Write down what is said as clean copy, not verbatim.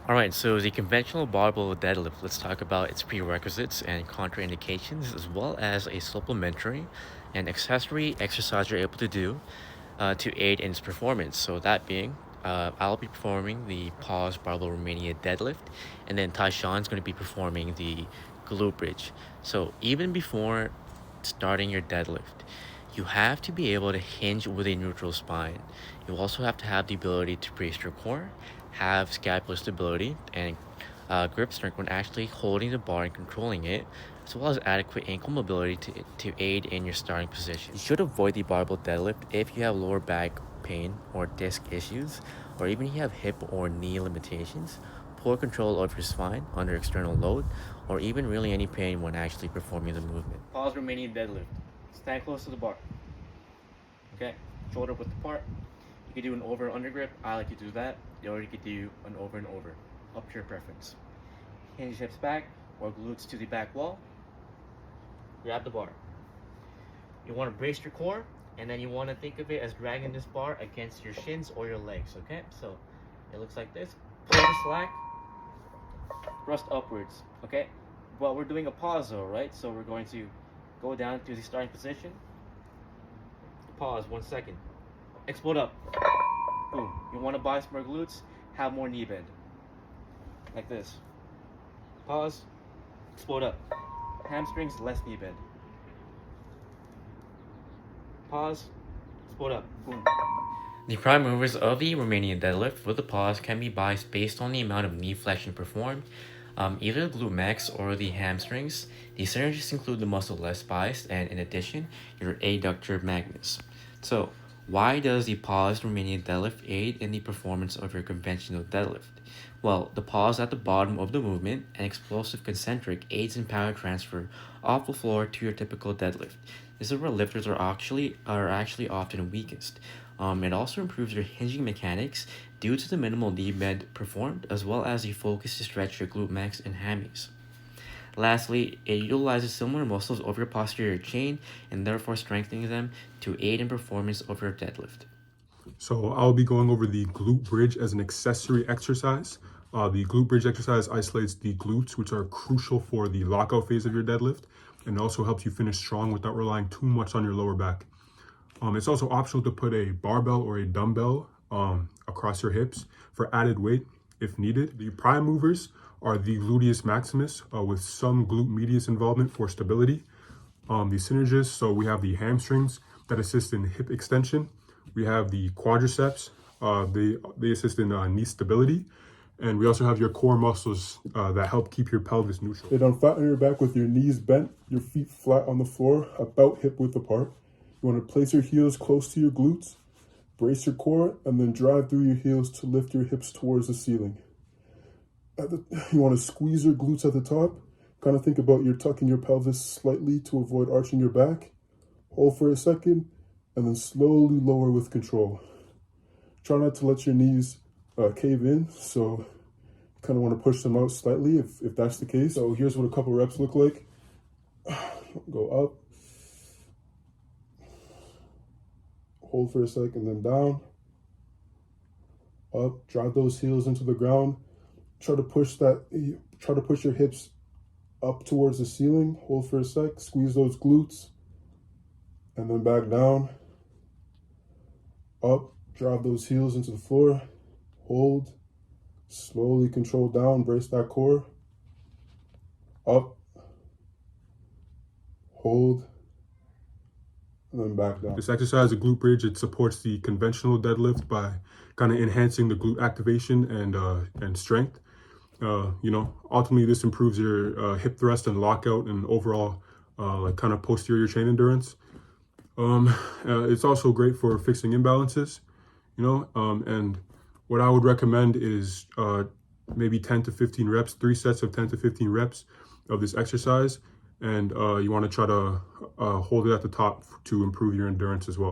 All right, so the conventional barbell deadlift, let's talk about its prerequisites and contraindications, as well as a supplementary and accessory exercise you're able to do to aid in its performance. So that being, I'll be performing the pause barbell Romania deadlift, and then Tyshawn's going to be performing the glute bridge. So even before starting your deadlift, you have to be able to hinge with a neutral spine. You also have to have the ability to brace your core, have scapular stability, and grip strength when actually holding the bar and controlling it, as well as adequate ankle mobility to aid in your starting position. You should avoid the barbell deadlift if you have lower back pain or disc issues, or even if you have hip or knee limitations, poor control of your spine under external load, or even really any pain when actually performing the movement. Pause Romanian deadlift. Stand close to the bar. Okay, shoulder width apart. You can do an over and under grip. I like to do that. Or you could do an over and over, up to your preference. Hinge hips back or glutes to the back wall. Grab the bar. You want to brace your core, and then you want to think of it as dragging this bar against your shins or your legs. Okay, so it looks like this. Pull the slack, thrust upwards. Okay, but we're doing a pause though, right? So we're going to go down to the starting position. Pause 1 second. Explode up. Boom. You want to bias more glutes? Have more knee bend. Like this. Pause. Explode up. Hamstrings, less knee bend. Pause. Explode up. Boom. The prime movers of the Romanian deadlift with the pause can be biased based on the amount of knee flexion performed, either the glute max or the hamstrings. The synergies include the muscle less biased and, in addition, your adductor magnus. So, why does the paused Romanian deadlift aid in the performance of your conventional deadlift? Well, the pause at the bottom of the movement and explosive concentric aids in power transfer off the floor to your typical deadlift. This is where lifters are actually often weakest. It also improves your hinging mechanics due to the minimal knee bend performed, as well as the focus to stretch your glute max and hammies. Lastly, it utilizes similar muscles of your posterior chain and therefore strengthening them to aid in performance of your deadlift. So I'll be going over the glute bridge as an accessory exercise. The glute bridge exercise isolates the glutes, which are crucial for the lockout phase of your deadlift, and also helps you finish strong without relying too much on your lower back. It's also optional to put a barbell or a dumbbell across your hips for added weight if needed. The prime movers are the gluteus maximus with some glute medius involvement for stability. The synergists, so we have the hamstrings that assist in hip extension. We have the quadriceps, they assist in knee stability. And we also have your core muscles that help keep your pelvis neutral. Lay down flat on your back with your knees bent, your feet flat on the floor, about hip width apart. You want to place your heels close to your glutes, brace your core, and then drive through your heels to lift your hips towards the ceiling. You want to squeeze your glutes at the top. Kind of think about you're tucking your pelvis slightly to avoid arching your back. Hold for a second, and then slowly lower with control. Try not to let your knees cave in, so you kind of want to push them out slightly if that's the case. So here's what a couple reps look like. Go up, hold for a second, then down, up, drive those heels into the ground. Try to push your hips up towards the ceiling. Hold for a sec, squeeze those glutes, and then back down, up, drive those heels into the floor, hold, slowly control down, brace that core, up, hold, and then back down. This exercise, the glute bridge, it supports the conventional deadlift by kind of enhancing the glute activation and strength. Ultimately this improves your hip thrust and lockout and overall like kind of posterior chain endurance. It's also great for fixing imbalances, and what I would recommend is maybe 10 to 15 reps, 3 sets of 10 to 15 reps of this exercise. And you want to try to hold it at the top to improve your endurance as well.